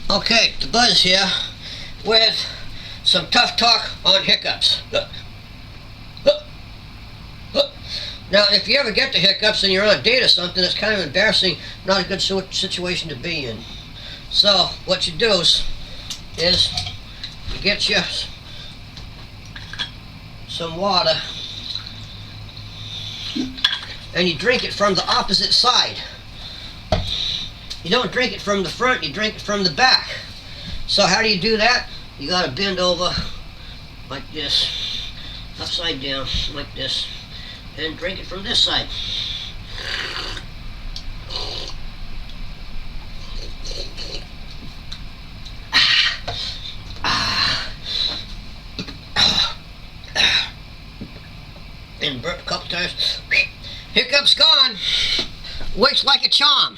Okay, the Buzz here with some tough talk on hiccups. Now, if you ever get the hiccups and you're on a date or something, it's kind of embarrassing, not a good situation to be in. So, what you do is you get you some water and you drink it from the opposite side. You don't drink it from the front, you drink it from the back. So how do you do that? You gotta bend over like this, upside down like this, and drink it from this side. And burp a couple times. Hiccups gone. Works like a charm.